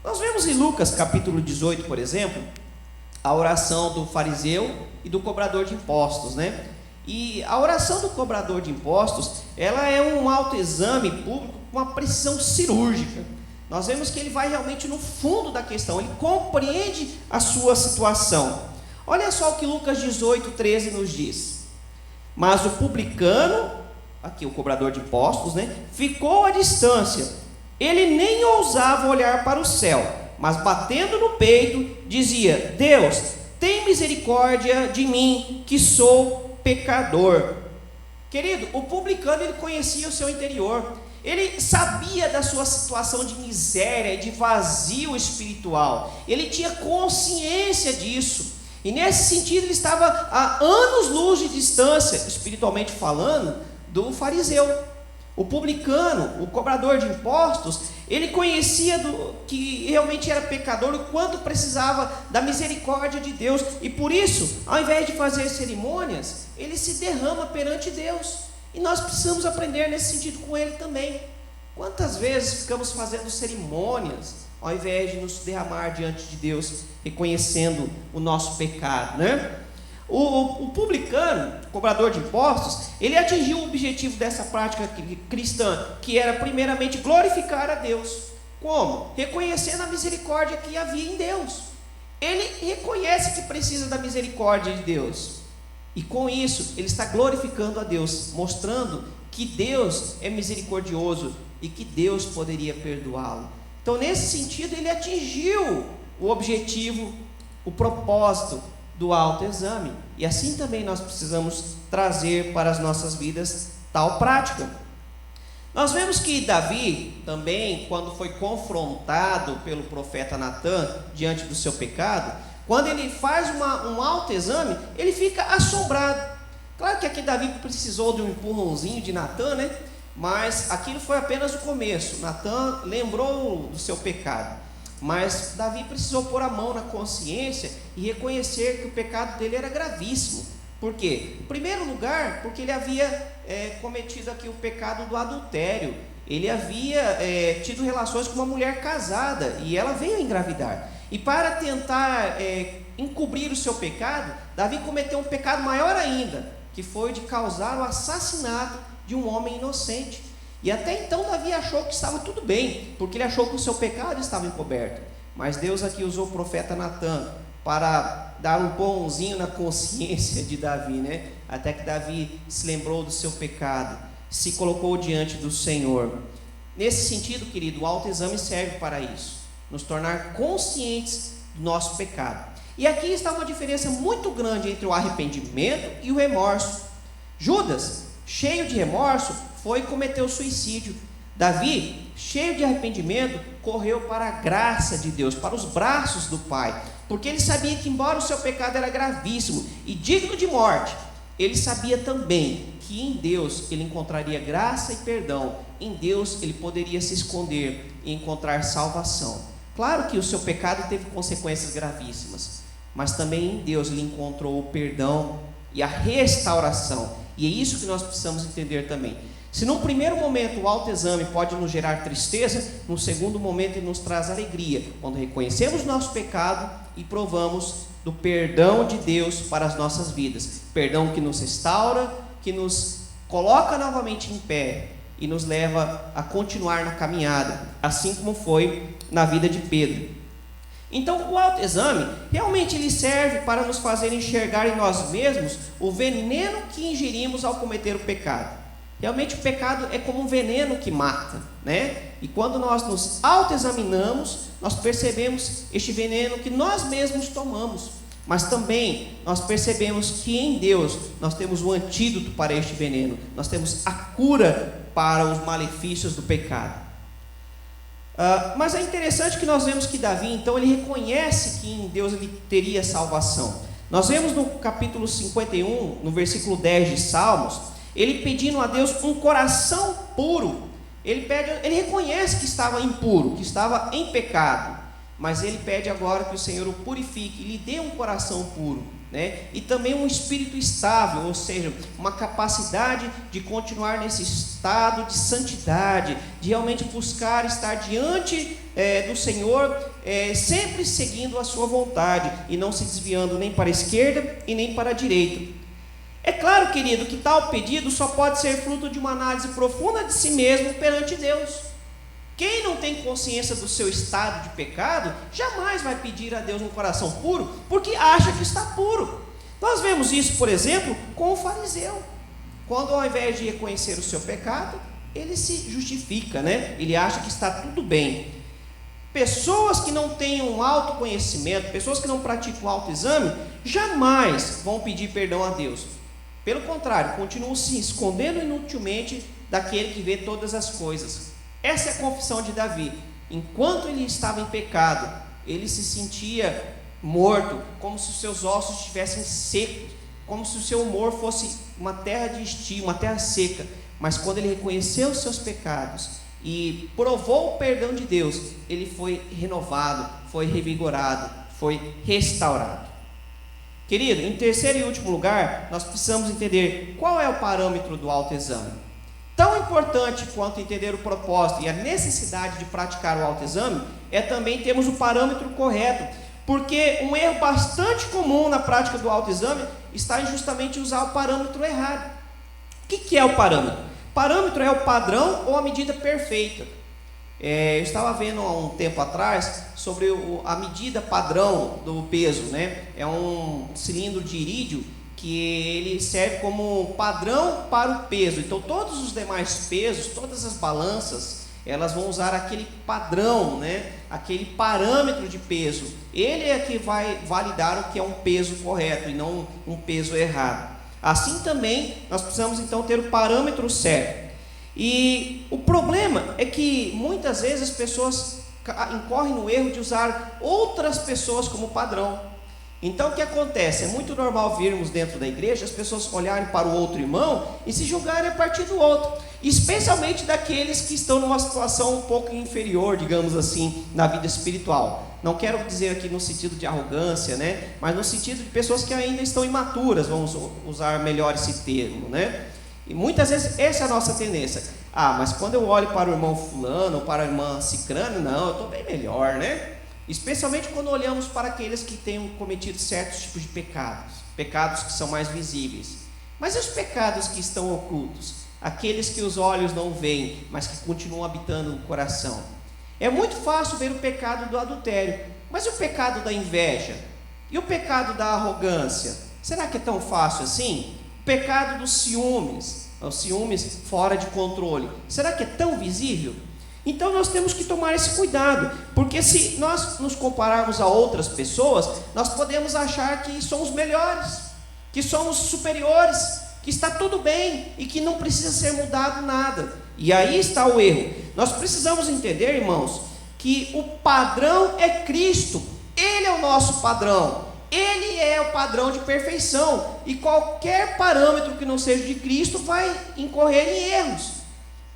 Nós vemos em Lucas capítulo 18, por exemplo, a oração do fariseu e do cobrador de impostos, né? E a oração do cobrador de impostos, ela é um autoexame público com uma precisão cirúrgica. Nós vemos que ele vai realmente no fundo da questão, ele compreende a sua situação. Olha só o que Lucas 18, 13 nos diz. Mas o publicano, aqui o cobrador de impostos, né, ficou à distância. Ele nem ousava olhar para o céu, mas batendo no peito, dizia: Deus, tem misericórdia de mim, que sou pecador. Querido, o publicano, ele conhecia o seu interior, ele sabia da sua situação de miséria e de vazio espiritual, ele tinha consciência disso, E nesse sentido ele estava a anos-luz de distância, espiritualmente falando, do fariseu. O publicano, o cobrador de impostos, ele conhecia que realmente era pecador, o quanto precisava da misericórdia de Deus. E por isso, ao invés de fazer cerimônias, ele se derrama perante Deus. E nós precisamos aprender nesse sentido com ele também. Quantas vezes ficamos fazendo cerimônias, ao invés de nos derramar diante de Deus, reconhecendo o nosso pecado, né? O publicano, cobrador de impostos, ele atingiu o objetivo dessa prática cristã, que era primeiramente glorificar a Deus. Como? Reconhecendo a misericórdia que havia em Deus. Ele reconhece que precisa da misericórdia de Deus, e com isso ele está glorificando a Deus, mostrando que Deus é misericordioso e que Deus poderia perdoá-lo. Então, nesse sentido, ele atingiu o objetivo, o propósito do autoexame. E assim também nós precisamos trazer para as nossas vidas tal prática. Nós vemos que Davi também, quando foi confrontado pelo profeta Natã diante do seu pecado, quando ele faz um autoexame, ele fica assombrado. Claro que aqui Davi precisou de um empurrãozinho de Natã, né? Mas aquilo foi apenas o começo. Natã lembrou do seu pecado, mas Davi precisou pôr a mão na consciência e reconhecer que o pecado dele era gravíssimo. Por quê? Em primeiro lugar, porque ele havia cometido aqui o pecado do adultério. Ele havia tido relações com uma mulher casada e ela veio a engravidar. E para tentar encobrir o seu pecado, Davi cometeu um pecado maior ainda, que foi de causar o assassinato de um homem inocente. E até então Davi achou que estava tudo bem, porque ele achou que o seu pecado estava encoberto. Mas Deus aqui usou o profeta Natã para dar um pãozinho na consciência de Davi, né? Até que Davi se lembrou do seu pecado, se colocou diante do Senhor. Nesse sentido, querido, o autoexame serve para isso, nos tornar conscientes do nosso pecado. E aqui está uma diferença muito grande entre o arrependimento e o remorso. Judas, cheio de remorso, foi e cometeu suicídio. Davi, cheio de arrependimento, correu para a graça de Deus, para os braços do Pai, porque ele sabia que, embora o seu pecado era gravíssimo e digno de morte, ele sabia também que em Deus ele encontraria graça e perdão. Em Deus ele poderia se esconder e encontrar salvação. Claro que o seu pecado teve consequências gravíssimas, mas também em Deus ele encontrou o perdão e a restauração. E é isso que nós precisamos entender também. Se num primeiro momento o autoexame pode nos gerar tristeza, no segundo momento ele nos traz alegria, quando reconhecemos nosso pecado e provamos do perdão de Deus para as nossas vidas. Perdão que nos restaura, que nos coloca novamente em pé e nos leva a continuar na caminhada, assim como foi na vida de Pedro. Então o autoexame realmente ele serve para nos fazer enxergar em nós mesmos o veneno que ingerimos ao cometer o pecado. Realmente o pecado é como um veneno que mata, né? E quando nós nos autoexaminamos, nós percebemos este veneno que nós mesmos tomamos. Mas também nós percebemos que em Deus nós temos o antídoto para este veneno. Nós temos a cura para os malefícios do pecado. Mas é interessante que nós vemos que Davi, então, ele reconhece que em Deus ele teria salvação. Nós vemos no capítulo 51, no versículo 10 de Salmos, ele pedindo a Deus um coração puro. Ele reconhece que estava impuro, que estava em pecado, mas ele pede agora que o Senhor o purifique e lhe dê um coração puro, né? E também um espírito estável, ou seja, uma capacidade de continuar nesse estado de santidade, de realmente buscar estar diante do Senhor, sempre seguindo a sua vontade e não se desviando nem para a esquerda e nem para a direita. É claro, querido, que tal pedido só pode ser fruto de uma análise profunda de si mesmo perante Deus. Quem não tem consciência do seu estado de pecado, jamais vai pedir a Deus um coração puro, porque acha que está puro. Nós vemos isso, por exemplo, com o fariseu. Quando ao invés de reconhecer o seu pecado, ele se justifica, né? Ele acha que está tudo bem. Pessoas que não têm um autoconhecimento, pessoas que não praticam o autoexame, jamais vão pedir perdão a Deus. Pelo contrário, continuam se escondendo inutilmente daquele que vê todas as coisas. Essa é a confissão de Davi. Enquanto ele estava em pecado, ele se sentia morto, como se os seus ossos estivessem secos, como se o seu humor fosse uma terra de estio, uma terra seca. Mas quando ele reconheceu os seus pecados e provou o perdão de Deus, ele foi renovado, foi revigorado, foi restaurado. Querido, em terceiro e último lugar, nós precisamos entender qual é o parâmetro do autoexame. Tão importante quanto entender o propósito e a necessidade de praticar o autoexame é também termos o parâmetro correto, porque um erro bastante comum na prática do autoexame está em justamente usar o parâmetro errado. O que é o parâmetro? Parâmetro é o padrão ou a medida perfeita. Eu estava vendo há um tempo atrás sobre a medida padrão do peso, né? É um cilindro de irídio que ele serve como padrão para o peso. Então todos os demais pesos, todas as balanças, elas vão usar aquele padrão, né? Aquele parâmetro de peso. Ele é que vai validar o que é um peso correto e não um peso errado. Assim também nós precisamos então ter o parâmetro certo. E o problema é que muitas vezes as pessoas incorrem no erro de usar outras pessoas como padrão. Então o que acontece? É muito normal virmos dentro da igreja as pessoas olharem para o outro irmão e se julgarem a partir do outro, especialmente daqueles que estão numa situação um pouco inferior, digamos assim, na vida espiritual. Não quero dizer aqui no sentido de arrogância, né? Mas no sentido de pessoas que ainda estão imaturas, vamos usar melhor esse termo, né? E muitas vezes essa é a nossa tendência. Mas quando eu olho para o irmão fulano ou para a irmã cicrano, não, eu estou bem melhor, né? Especialmente quando olhamos para aqueles que têm cometido certos tipos de pecados que são mais visíveis. Mas e os pecados que estão ocultos? Aqueles que os olhos não veem, mas que continuam habitando no coração. É muito fácil ver o pecado do adultério, mas e o pecado da inveja? E o pecado da arrogância? Será que é tão fácil assim? O pecado dos ciúmes, os ciúmes fora de controle, será que é tão visível? Então nós temos que tomar esse cuidado, porque se nós nos compararmos a outras pessoas, nós podemos achar que somos melhores, que somos superiores, que está tudo bem e que não precisa ser mudado nada. E aí está o erro. Nós precisamos entender, irmãos, que o padrão é Cristo. Ele é o nosso padrão. Ele é o padrão de perfeição. E qualquer parâmetro que não seja de Cristo vai incorrer em erros.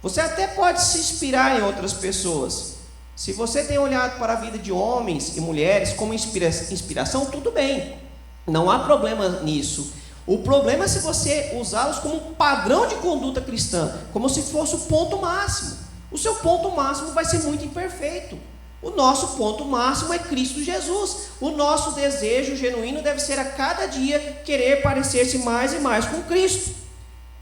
Você até pode se inspirar em outras pessoas. Se você tem olhado para a vida de homens e mulheres como inspiração, tudo bem. Não há problema nisso. O problema é se você usá-los como padrão de conduta cristã, como se fosse o ponto máximo. O seu ponto máximo vai ser muito imperfeito. O nosso ponto máximo é Cristo Jesus. O nosso desejo genuíno deve ser a cada dia querer parecer-se mais e mais com Cristo.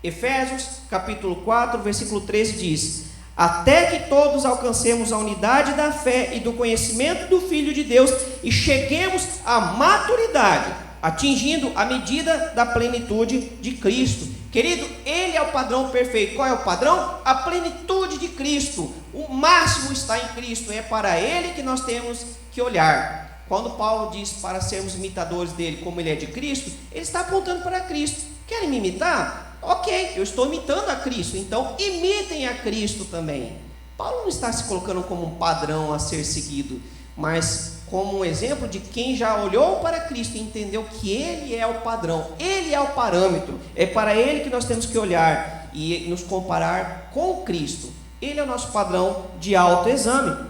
Efésios capítulo 4, versículo 13 diz: até que todos alcancemos a unidade da fé e do conhecimento do Filho de Deus e cheguemos à maturidade, atingindo a medida da plenitude de Cristo. Querido, Ele é o padrão perfeito. Qual é o padrão? A plenitude de Cristo. O máximo está em Cristo. É para Ele que nós temos que olhar. Quando Paulo diz para sermos imitadores dele, como Ele é de Cristo, Ele está apontando para Cristo. Querem me imitar? Ok, eu estou imitando a Cristo, então imitem a Cristo também. Paulo não está se colocando como um padrão a ser seguido, mas como um exemplo de quem já olhou para Cristo e entendeu que Ele é o padrão, Ele é o parâmetro, é para Ele que nós temos que olhar e nos comparar com Cristo. Ele é o nosso padrão de autoexame.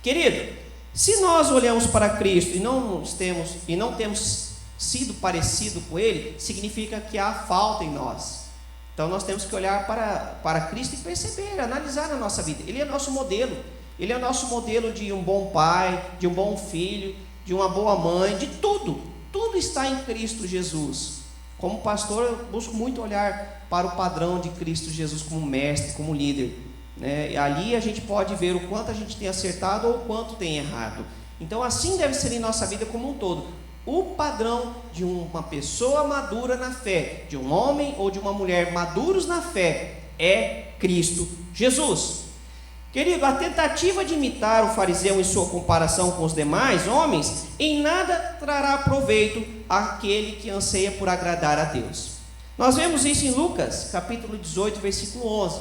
Querido, se nós olhamos para Cristo e não temos sido parecido com Ele, significa que há falta em nós. Então nós temos que olhar para Cristo e perceber, analisar a nossa vida. Ele é nosso modelo. Ele é nosso modelo de um bom pai, de um bom filho, de uma boa mãe, de tudo. Tudo está em Cristo Jesus. Como pastor, eu busco muito olhar para o padrão de Cristo Jesus como mestre, como líder, né? E ali a gente pode ver o quanto a gente tem acertado ou o quanto tem errado. Então assim deve ser em nossa vida como um todo. O padrão de uma pessoa madura na fé, de um homem ou de uma mulher maduros na fé, é Cristo Jesus. Querido, a tentativa de imitar o fariseu em sua comparação com os demais homens, em nada trará proveito àquele que anseia por agradar a Deus. Nós vemos isso em Lucas, capítulo 18, versículo 11.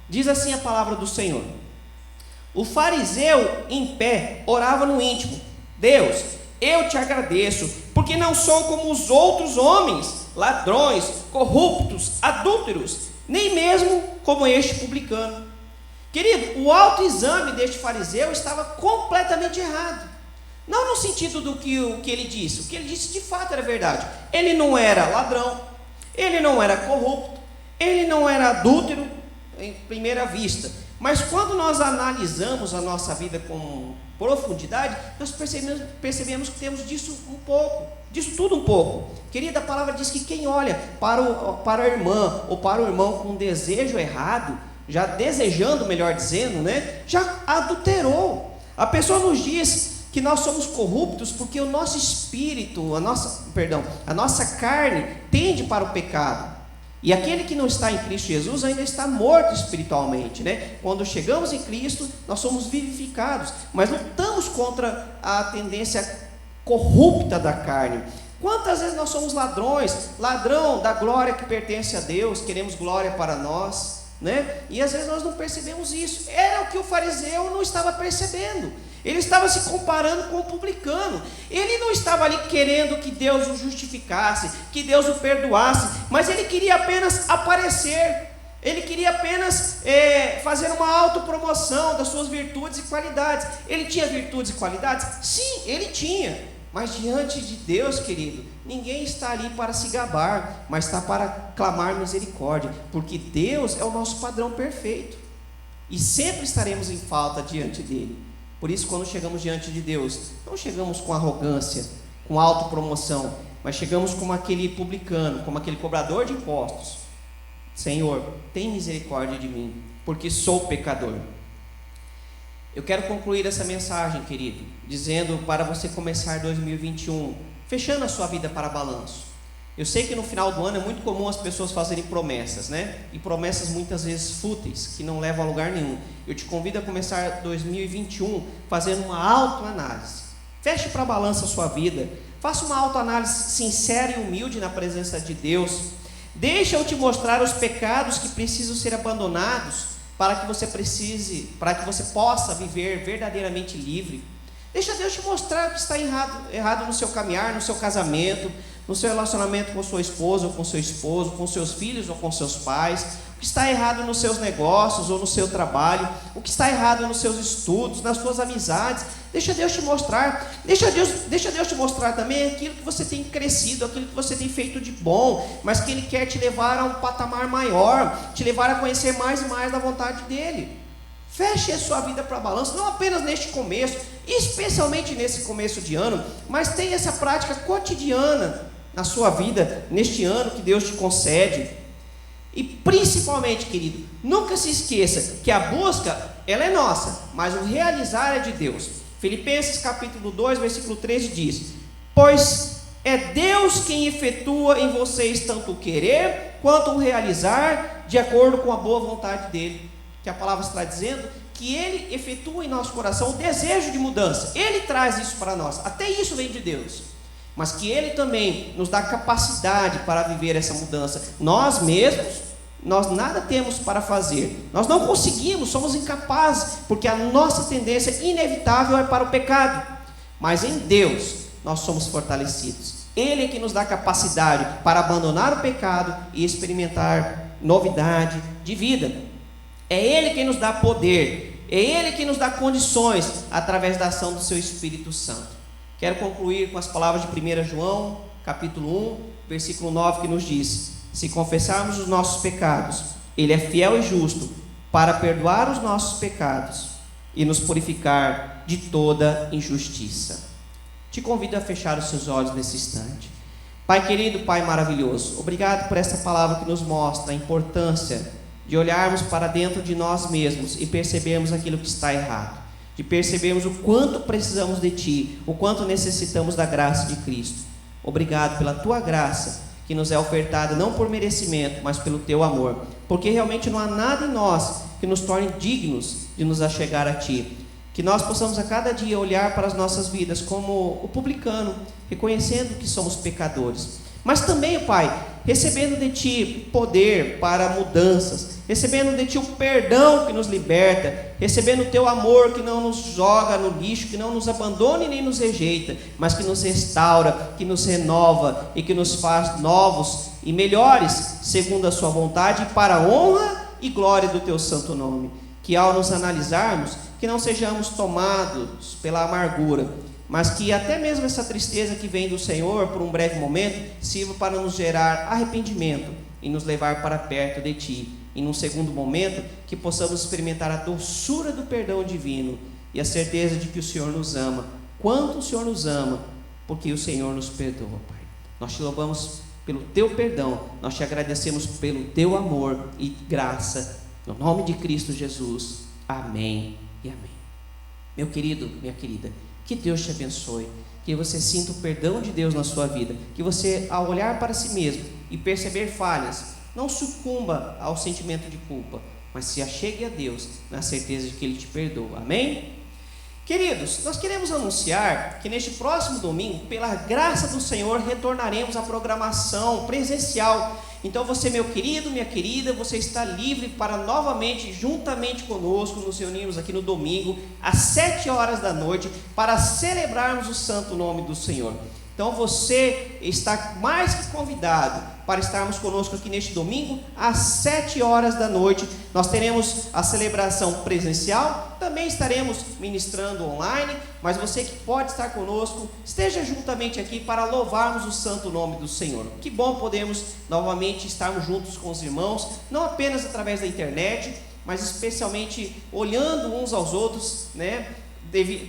Diz assim a palavra do Senhor: o fariseu em pé orava no íntimo: Deus, eu te agradeço, porque não sou como os outros homens, ladrões, corruptos, adúlteros, nem mesmo como este publicano. Querido, o autoexame deste fariseu estava completamente errado. Não no sentido do que ele disse. O que ele disse de fato era verdade. Ele não era ladrão, ele não era corrupto, ele não era adúltero em primeira vista. Mas quando nós analisamos a nossa vida com profundidade, nós percebemos que temos disso tudo um pouco. Querida, a palavra diz que quem olha para a irmã ou para o irmão com um desejo errado, já desejando, melhor dizendo, né, já adulterou. A pessoa nos diz que nós somos corruptos porque o nosso espírito, a nossa carne tende para o pecado. E aquele que não está em Cristo Jesus ainda está morto espiritualmente, né? Quando chegamos em Cristo, nós somos vivificados, mas lutamos contra a tendência corrupta da carne. Quantas vezes nós somos ladrão da glória que pertence a Deus, queremos glória para nós, né? E às vezes nós não percebemos isso. Era o que o fariseu não estava percebendo. Ele estava se comparando com o publicano. Ele não estava ali querendo que Deus o justificasse, que Deus o perdoasse, mas ele queria apenas aparecer. Ele queria apenas fazer uma autopromoção das suas virtudes e qualidades. Ele tinha virtudes e qualidades? Sim, ele tinha. Mas diante de Deus, querido, ninguém está ali para se gabar, mas está para clamar misericórdia, porque Deus é o nosso padrão perfeito. E sempre estaremos em falta diante dele. Por isso, quando chegamos diante de Deus, não chegamos com arrogância, com autopromoção, mas chegamos como aquele publicano, como aquele cobrador de impostos. Senhor, tem misericórdia de mim, porque sou pecador. Eu quero concluir essa mensagem, querido, dizendo para você começar 2021, fechando a sua vida para balanço. Eu sei que no final do ano é muito comum as pessoas fazerem promessas, né? E promessas muitas vezes fúteis, que não levam a lugar nenhum. Eu te convido a começar 2021 fazendo uma autoanálise. Feche para a balança a sua vida. Faça uma autoanálise sincera e humilde na presença de Deus. Deixa eu te mostrar os pecados que precisam ser abandonados para que você possa viver verdadeiramente livre. Deixa Deus te mostrar o que está errado no seu caminhar, no seu casamento, no seu relacionamento com sua esposa ou com seu esposo, com seus filhos ou com seus pais, o que está errado nos seus negócios ou no seu trabalho, o que está errado nos seus estudos, nas suas amizades. Deixa Deus te mostrar. Deixa Deus te mostrar também aquilo que você tem crescido, aquilo que você tem feito de bom, mas que Ele quer te levar a um patamar maior, te levar a conhecer mais e mais da vontade dEle. Feche a sua vida para a balança, não apenas neste começo, especialmente nesse começo de ano, mas tenha essa prática cotidiana na sua vida, neste ano que Deus te concede. E principalmente, querido, nunca se esqueça que a busca, ela é nossa, mas o realizar é de Deus. Filipenses capítulo 2, versículo 13 diz: pois é Deus quem efetua em vocês tanto o querer quanto o realizar, de acordo com a boa vontade dEle. Que a palavra está dizendo que Ele efetua em nosso coração o desejo de mudança. Ele traz isso para nós, até isso vem de Deus. Mas que Ele também nos dá capacidade para viver essa mudança. Nós mesmos, nós nada temos para fazer. Nós não conseguimos, somos incapazes, porque a nossa tendência inevitável é para o pecado. Mas em Deus, nós somos fortalecidos. Ele é que nos dá capacidade para abandonar o pecado e experimentar novidade de vida. É Ele quem nos dá poder, é Ele quem nos dá condições através da ação do seu Espírito Santo. Quero concluir com as palavras de 1 João, capítulo 1, versículo 9, que nos diz: se confessarmos os nossos pecados, Ele é fiel e justo para perdoar os nossos pecados e nos purificar de toda injustiça. Te convido a fechar os seus olhos nesse instante. Pai querido, Pai maravilhoso, obrigado por essa palavra que nos mostra a importância de olharmos para dentro de nós mesmos e percebermos aquilo que está errado, de percebermos o quanto precisamos de Ti, o quanto necessitamos da graça de Cristo. Obrigado pela Tua graça, que nos é ofertada não por merecimento, mas pelo Teu amor, porque realmente não há nada em nós que nos torne dignos de nos achegar a Ti. Que nós possamos a cada dia olhar para as nossas vidas como o publicano, reconhecendo que somos pecadores, mas também, Pai, recebendo de Ti poder para mudanças, recebendo de Ti o perdão que nos liberta, recebendo o Teu amor que não nos joga no lixo, que não nos abandona e nem nos rejeita, mas que nos restaura, que nos renova e que nos faz novos e melhores, segundo a Sua vontade, para a honra e glória do Teu santo nome. Que ao nos analisarmos, que não sejamos tomados pela amargura, mas que até mesmo essa tristeza que vem do Senhor por um breve momento sirva para nos gerar arrependimento e nos levar para perto de Ti. E num segundo momento, que possamos experimentar a doçura do perdão divino e a certeza de que o Senhor nos ama. Quanto o Senhor nos ama, porque o Senhor nos perdoa, Pai. Nós Te louvamos pelo Teu perdão, nós Te agradecemos pelo Teu amor e graça. No nome de Cristo Jesus. Amém e amém. Meu querido, minha querida, que Deus te abençoe, que você sinta o perdão de Deus na sua vida, que você, ao olhar para si mesmo e perceber falhas, não sucumba ao sentimento de culpa, mas se achegue a Deus na certeza de que Ele te perdoa. Amém? Queridos, nós queremos anunciar que neste próximo domingo, pela graça do Senhor, retornaremos à programação presencial. Então você, meu querido, minha querida, você está livre para novamente, juntamente conosco, nos reunirmos aqui no domingo, às 7 horas da noite, para celebrarmos o santo nome do Senhor. Então você está mais que convidado para estarmos conosco aqui neste domingo, às 7 horas da noite. Nós teremos a celebração presencial, também estaremos ministrando online, mas você que pode estar conosco, esteja juntamente aqui para louvarmos o santo nome do Senhor. Que bom podemos novamente estarmos juntos com os irmãos, não apenas através da internet, mas especialmente olhando uns aos outros, né?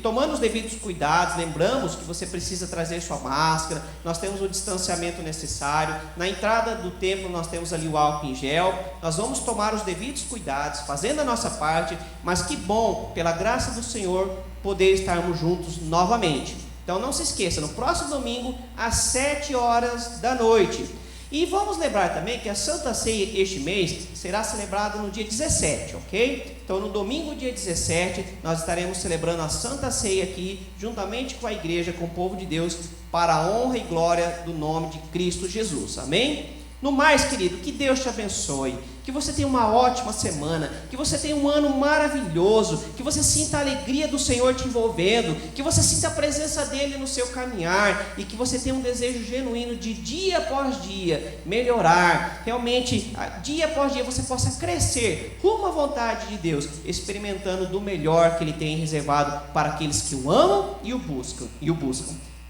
Tomando os devidos cuidados. Lembramos que você precisa trazer sua máscara, nós temos o distanciamento necessário, na entrada do templo nós temos ali o álcool em gel, nós vamos tomar os devidos cuidados, fazendo a nossa parte, mas que bom, pela graça do Senhor, poder estarmos juntos novamente. Então não se esqueça, no próximo domingo, às 7 horas da noite. E vamos lembrar também que a Santa Ceia este mês será celebrada no dia 17, ok? Então no domingo, dia 17, nós estaremos celebrando a Santa Ceia aqui, juntamente com a igreja, com o povo de Deus, para a honra e glória do nome de Cristo Jesus, amém? No mais, querido, que Deus te abençoe, que você tenha uma ótima semana, que você tenha um ano maravilhoso, que você sinta a alegria do Senhor te envolvendo, que você sinta a presença dEle no seu caminhar, e que você tenha um desejo genuíno de dia após dia melhorar, realmente, dia após dia você possa crescer rumo à vontade de Deus, experimentando do melhor que Ele tem reservado para aqueles que o amam e o buscam.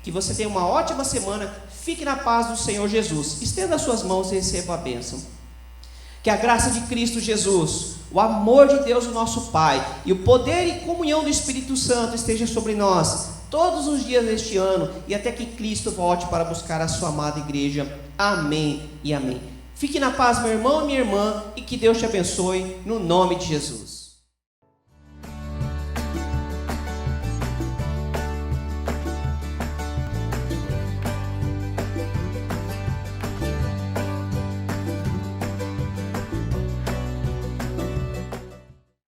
Que você tenha uma ótima semana, fique na paz do Senhor Jesus, estenda as suas mãos e receba a bênção. Que a graça de Cristo Jesus, o amor de Deus, o nosso Pai, e o poder e comunhão do Espírito Santo esteja sobre nós, todos os dias deste ano, e até que Cristo volte para buscar a sua amada igreja. Amém e amém. Fique na paz, meu irmão e minha irmã, e que Deus te abençoe, no nome de Jesus.